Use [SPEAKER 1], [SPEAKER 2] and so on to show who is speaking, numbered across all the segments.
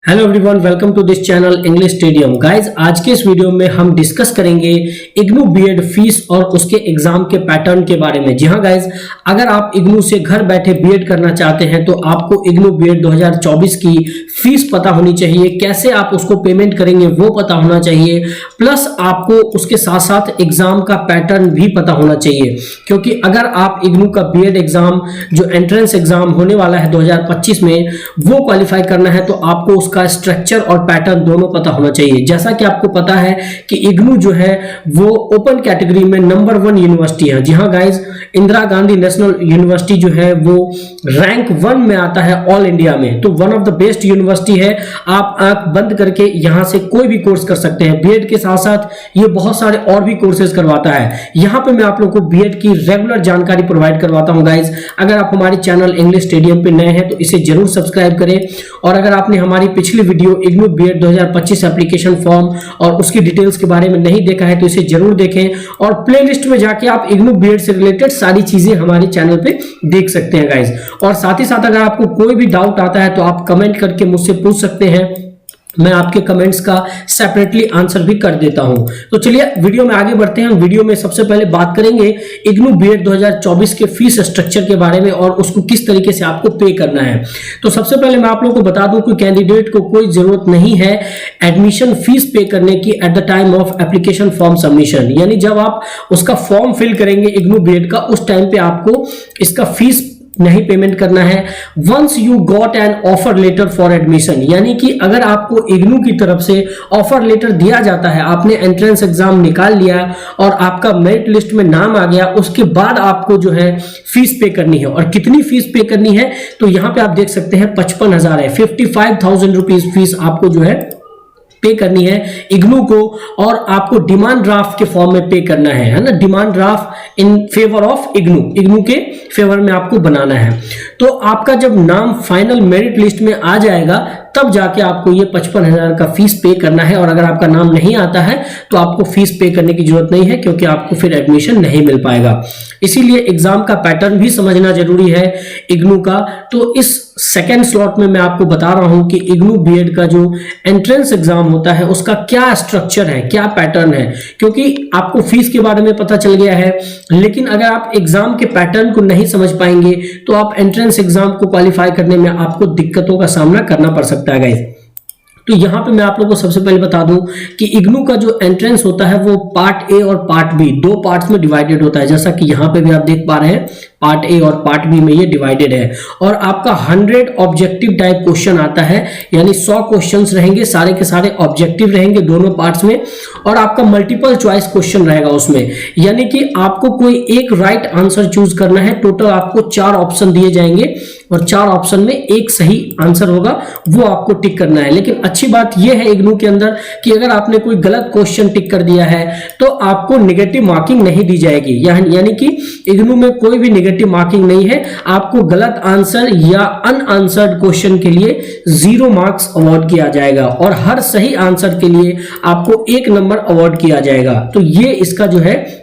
[SPEAKER 1] Hello everyone, welcome to this channel English stadium. Guys, आज के इस वीडियो में हम डिस्कस करेंगे इग्नू बीएड फीस और उसके एग्जाम के पैटर्न के बारे में। जी हाँ गाइज, अगर आप इग्नू से घर बैठे बीएड करना चाहते हैं तो आपको इग्नू बीएड 2024 की फीस पता होनी चाहिए, कैसे आप उसको पेमेंट करेंगे वो पता होना चाहिए, प्लस आपको उसके साथ साथ एग्जाम का पैटर्न भी पता होना चाहिए। क्योंकि अगर आप इग्नू का बीएड एग्जाम जो एंट्रेंस एग्जाम होने वाला है 2025 में वो क्वालिफाई करना है तो आपको का स्ट्रक्चर और पैटर्न दोनों पता होना चाहिए। जैसा कि आपको पता है कि इग्नू जो है वो ओपन कैटेगरी में नंबर 1 यूनिवर्सिटी है। जी हाँ guys, Indira Gandhi national university जो है वो रैंक 1 में आता है ऑल इंडिया में, तो one of the best university है। आप आंख बंद करके यहां से कोई भी कोर्स कर सकते हैं। बीएड के साथ साथ ये बहुत सारे और भी कोर्सेज करवाता है। यहां पे मैं आप लोगों को बीएड की रेगुलर जानकारी प्रोवाइड करवाता हूं। गाइज, अगर आप हमारे चैनल इंग्लिश स्टेडियम पे नए हैं तो इसे जरूर सब्सक्राइब करें, और अगर आपने हमारी पिछली video IGNOU B Ed 2025 application form और उसकी डिटेल्स के बारे में नहीं देखा है तो इसे जरूर देखें, और प्लेलिस्ट में जाके आप इग्नू बीएड से रिलेटेड सारी चीजें हमारे चैनल पे देख सकते हैं गाइज। और साथ ही साथ अगर आपको कोई भी डाउट आता है तो आप कमेंट करके मुझसे पूछ सकते हैं, मैं आपके कमेंट्स का सेपरेटली आंसर भी कर देता हूं। तो चलिए वीडियो में आगे बढ़ते हैं। वीडियो में सबसे पहले बात करेंगे इग्नू बीएड 2024 के फीस स्ट्रक्चर के बारे में और उसको किस तरीके से आपको पे करना है। तो सबसे पहले मैं आप लोगों को बता दूं कि कैंडिडेट को कोई जरूरत नहीं है एडमिशन फीस पे करने की at the time of application form submission. यानी जब आप उसका फॉर्म फिल करेंगे इग्नू बीएड का, उस टाइम पे आपको इसका फीस नहीं पेमेंट करना है। Once you got an offer letter for admission, यानी कि अगर आपको इग्नू की तरफ से ऑफर लेटर दिया जाता है, आपने एंट्रेंस एग्जाम निकाल लिया और आपका मेरिट लिस्ट में नाम आ गया, उसके बाद आपको जो है फीस पे करनी है। और कितनी फीस पे करनी है तो यहां पे आप देख सकते हैं 55,000 है, 55,000 रुपीज फीस आपको जो है पे करनी है इग्नू को, और आपको डिमांड ड्राफ्ट के फॉर्म में पे करना है ना। Demand draft in favour of IGNOU के फेवर में आपको बनाना है। तो आपका जब नाम फाइनल मेरिट लिस्ट में आ जाएगा तब जाके आपको ये 55,000 का फीस पे करना है, और अगर आपका नाम नहीं आता है तो आपको फीस पे करने की जरूरत नहीं है, क्योंकि आपको फिर एडमिशन नहीं मिल पाएगा। इसीलिए एग्जाम का पैटर्न भी समझना जरूरी है इग्नू का। तो इस सेकेंड स्लॉट में मैं आपको बता रहा हूं कि इग्नू बीएड का जो एंट्रेंस एग्जाम होता है उसका क्या स्ट्रक्चर है, क्या पैटर्न है। क्योंकि आपको फीस के बारे में पता चल गया है, लेकिन अगर आप एग्जाम के पैटर्न को नहीं समझ पाएंगे तो आप एंट्रेंस एग्जाम को क्वालिफाई करने में आपको दिक्कतों का सामना करना पड़ सकता है गाइस। तो यहां पे मैं आप लोगों को सबसे पहले बता दूं कि इग्नू का जो एंट्रेंस होता है वो पार्ट ए और पार्ट बी दो पार्ट्स में डिवाइडेड होता है। जैसा कि यहां पे भी आप देख पा रहे हैं, पार्ट ए और पार्ट बी में ये डिवाइडेड है। और आपका 100 ऑब्जेक्टिव टाइप क्वेश्चन आता है, यानी 100 क्वेश्चंस रहेंगे, सारे के सारे ऑब्जेक्टिव रहेंगे दोनों पार्ट्स में, और आपका मल्टीपल चॉइस क्वेश्चन रहेगा उसमें। यानी कि आपको कोई एक राइट आंसर चूज करना है। टोटल आपको 4 ऑप्शन दिए जाएंगे और 4 ऑप्शन में एक सही आंसर होगा, वो आपको टिक करना है। लेकिन अच्छी बात यह है इग्नू के अंदर कि अगर आपने कोई गलत क्वेश्चन टिक कर दिया है तो आपको नेगेटिव मार्किंग नहीं दी जाएगी। यानी कि इग्नू में कोई भी नेगेटिव मार्किंग नहीं है। आपको गलत आंसर या अनआंसर्ड क्वेश्चन के लिए 0 मार्क्स अवार्ड किया जाएगा, और हर सही आंसर के लिए आपको 1 नंबर अवार्ड किया जाएगा। तो ये इसका जो है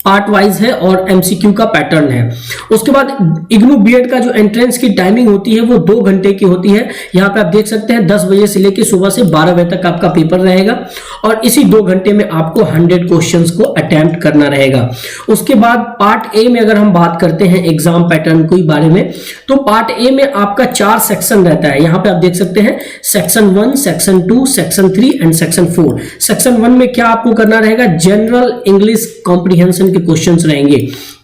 [SPEAKER 1] पार्ट वाइज है और एमसीक्यू का पैटर्न है। उसके बाद इग्नू बीएड का जो एंट्रेंस की टाइमिंग होती है वो 2 घंटे की होती है। यहाँ पे आप देख सकते हैं 10 बजे से लेकर सुबह से 12 बजे तक आपका पेपर रहेगा, और इसी 2 घंटे में आपको 100 क्वेश्चंस को अटेम्प्ट करना रहेगा। उसके बाद पार्ट ए में अगर हम बात करते हैं एग्जाम पैटर्न के बारे में, तो पार्ट ए में आपका 4 सेक्शन रहता है। यहाँ पे आप देख सकते हैं section 1, section 2, section 3 and section 4। Section 1 में क्या आपको करना रहेगा, जनरल इंग्लिश कॉम्प्रिहेंशन के क्वेश्चंस रहेंगे।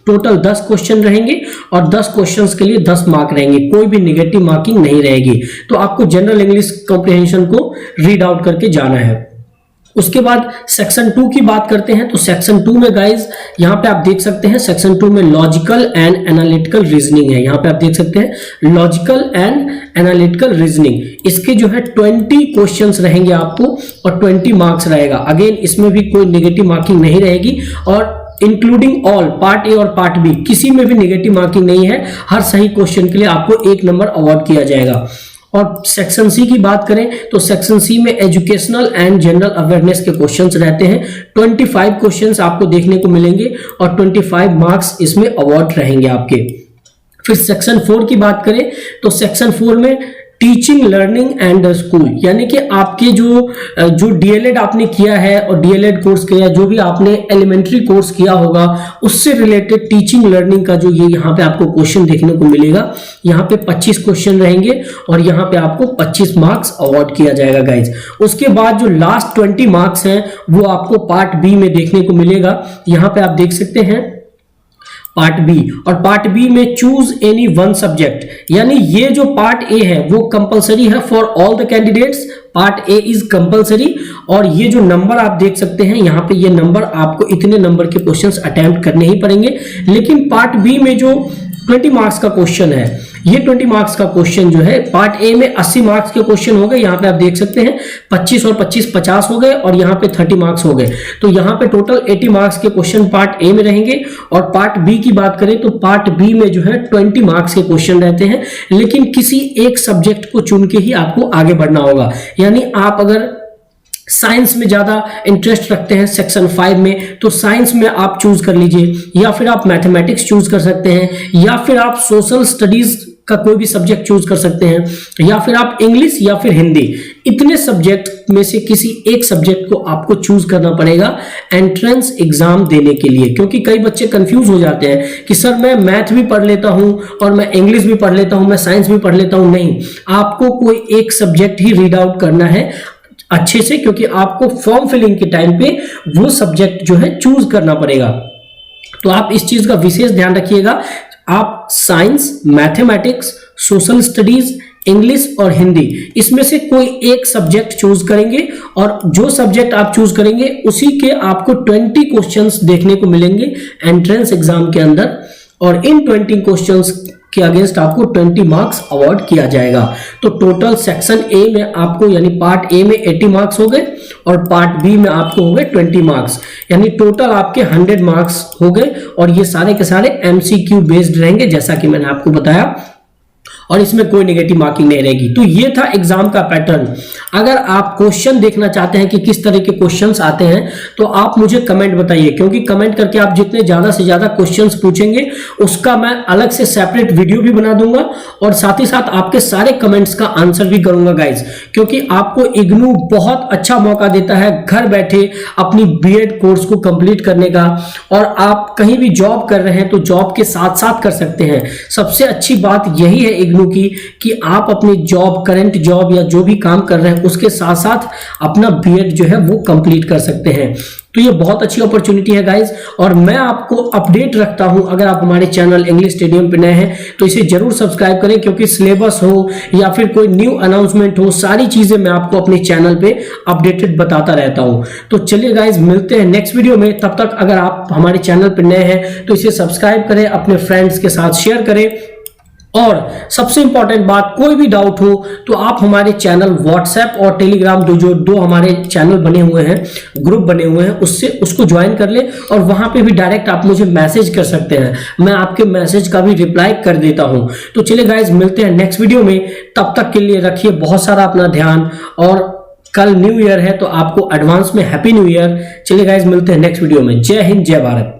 [SPEAKER 1] टोटल 10 क्वेश्चन रहेंगे और 10 क्वेश्चंस के लिए 10 मार्क रहेंगे, कोई भी नेगेटिव मार्किंग नहीं रहेगी। तो आपको जनरल इंग्लिश कॉम्प्रिहेंशन को रीड आउट करके जाना है। उसके बाद सेक्शन 2 की बात करते हैं, तो सेक्शन 2 में गाइज यहां पे आप देख सकते हैं सेक्शन 2 में लॉजिकल एंड एनालिटिकल रीजनिंग है। यहां पे आप देख सकते हैं लॉजिकल एंड एनालिटिकल रीजनिंग, इसके जो है 20 क्वेश्चंस रहेंगे आपको और 20 मार्क्स रहेगा। अगेन इसमें भी कोई नेगेटिव मार्किंग नहीं रहेगी, और इंक्लूडिंग ऑल पार्ट ए और पार्ट बी किसी में भी नेगेटिव मार्किंग नहीं है। हर सही क्वेश्चन के लिए आपको 1 नंबर अवार्ड किया जाएगा। और सेक्शन सी की बात करें तो सेक्शन सी में एजुकेशनल एंड जनरल अवेयरनेस के क्वेश्चंस रहते हैं। 25 क्वेश्चंस आपको देखने को मिलेंगे और 25 मार्क्स इसमें अवार्ड रहेंगे आपके। फिर सेक्शन 4 की बात करें तो सेक्शन 4 में टीचिंग लर्निंग एंड स्कूल, यानी कि आपके जो डीएलएड आपने किया है और डीएलएड कोर्स किया, जो भी आपने एलिमेंट्री कोर्स किया होगा उससे रिलेटेड टीचिंग लर्निंग का जो ये यहाँ पे आपको क्वेश्चन देखने को मिलेगा। यहाँ पे 25 क्वेश्चन रहेंगे और यहाँ पे आपको 25 मार्क्स अवार्ड किया जाएगा गाइज। उसके बाद जो लास्ट 20 मार्क्स हैं वो आपको पार्ट बी में देखने को मिलेगा। यहाँ पे आप देख सकते हैं पार्ट बी, और पार्ट बी में चूज एनी वन सब्जेक्ट, यानी ये जो पार्ट ए है वो कंपलसरी है for all the candidates. Part A is compulsory, और ये जो नंबर आप देख सकते हैं यहाँ पे, ये नंबर आपको इतने नंबर के क्वेश्चंस अटेम्प्ट करने ही पड़ेंगे। लेकिन पार्ट बी में जो 20 मार्क्स का क्वेश्चन है, ये 20 मार्क्स का क्वेश्चन जो है, पार्ट ए में 80 मार्क्स के क्वेश्चन हो गए, यहाँ पे आप देख सकते हैं 25 और 25 50 हो गए, और यहाँ पे 30 मार्क्स हो गए। तो यहाँ पे टोटल 80 मार्क्स के क्वेश्चन पार्ट ए में रहेंगे। और पार्ट बी की बात करें तो पार्ट बी में जो है 20 मार्क्स के क्वेश्चन रहते हैं, लेकिन किसी एक सब्जेक्ट को चुन के ही आपको आगे बढ़ना होगा। यानी आप अगर साइंस में ज्यादा इंटरेस्ट रखते हैं सेक्शन 5 में, तो साइंस में आप चूज कर लीजिए, या फिर आप मैथमेटिक्स चूज कर सकते हैं, या फिर आप सोशल स्टडीज का कोई भी सब्जेक्ट चूज कर सकते हैं, या फिर आप इंग्लिश या फिर हिंदी, इतने सब्जेक्ट में से किसी एक सब्जेक्ट को आपको चूज करना पड़ेगा एंट्रेंस एग्जाम देने के लिए। क्योंकि कई बच्चे कंफ्यूज हो जाते हैं कि सर मैं मैथ भी पढ़ लेता हूं और मैं इंग्लिश भी पढ़ लेता हूं, मैं साइंस भी पढ़ लेता हूं। नहीं, आपको कोई एक सब्जेक्ट ही रीड आउट करना है अच्छे से, क्योंकि आपको फॉर्म फिलिंग के टाइम पे वो सब्जेक्ट जो है चूज करना पड़ेगा। तो आप इस चीज का विशेष ध्यान रखिएगा। आप science, mathematics, social studies, English और हिंदी, इसमें से कोई एक सब्जेक्ट चूज करेंगे, और जो सब्जेक्ट आप चूज करेंगे उसी के आपको 20 क्वेश्चंस देखने को मिलेंगे एंट्रेंस एग्जाम के अंदर, और इन 20 क्वेश्चंस के अगेंस्ट आपको 20 मार्क्स अवार्ड किया जाएगा। तो टोटल सेक्शन ए में आपको, यानी पार्ट ए में 80 मार्क्स हो गए, और पार्ट बी में आपको हो गए 20 मार्क्स, यानी टोटल आपके 100 मार्क्स हो गए। और ये सारे के सारे एमसीक्यू बेस्ड रहेंगे, जैसा कि मैंने आपको बताया, और इसमें कोई नेगेटिव मार्किंग नहीं रहेगी। तो ये था एग्जाम का पैटर्न। अगर आप क्वेश्चन देखना चाहते हैं कि किस तरह के क्वेश्चंस आते हैं, तो आप मुझे कमेंट बताइए, क्योंकि कमेंट करके आप जितने ज्यादा से ज्यादा क्वेश्चंस पूछेंगे उसका मैं अलग से सेपरेट वीडियो भी बना दूंगा, और साथ ही साथ आपके सारे कमेंट्स का आंसर भी करूंगा गाइज। क्योंकि आपको इग्नू बहुत अच्छा मौका देता है घर बैठे अपनी बीएड कोर्स को कंप्लीट करने का, और आप कहीं भी जॉब कर रहे हैं तो जॉब के साथ साथ कर सकते हैं। सबसे अच्छी बात यही है इग्नू की कि आप अपनी जॉब, करंट जॉब या जो भी काम कर रहे हैं उसके साथ साथ अपना बीएड जो है वो कंप्लीट कर सकते हैं। तो ये बहुत अच्छी अपॉर्चुनिटी है गाइज, और मैं आपको अपडेट रखता हूं। अगर आप हमारे चैनल इंग्लिश स्टेडियम पे नए हैं तो इसे जरूर सब्सक्राइब करें, क्योंकि सिलेबस हो या फिर कोई न्यू अनाउंसमेंट हो, सारी चीजें मैं आपको अपने चैनल पे अपडेटेड बताता रहता हूं। तो चलिए गाइज, मिलते हैं नेक्स्ट वीडियो में। तब तक अगर आप हमारे चैनल पर नए हैं तो इसे सब्सक्राइब करें, अपने फ्रेंड्स के साथ शेयर करें, और सबसे इंपॉर्टेंट बात, कोई भी डाउट हो तो आप हमारे चैनल व्हाट्सएप और टेलीग्राम, जो दो हमारे चैनल बने हुए हैं, ग्रुप बने हुए हैं, उसको ज्वाइन कर ले, और वहां पे भी डायरेक्ट आप मुझे मैसेज कर सकते हैं। मैं आपके मैसेज का भी रिप्लाई कर देता हूं। तो चलिए गाइज, मिलते हैं नेक्स्ट वीडियो में। तब तक के लिए रखिए बहुत सारा अपना ध्यान, और कल न्यू ईयर है तो आपको एडवांस में हैप्पी न्यू ईयर। चलिए गाइज, मिलते हैं नेक्स्ट वीडियो में। जय हिंद, जय भारत।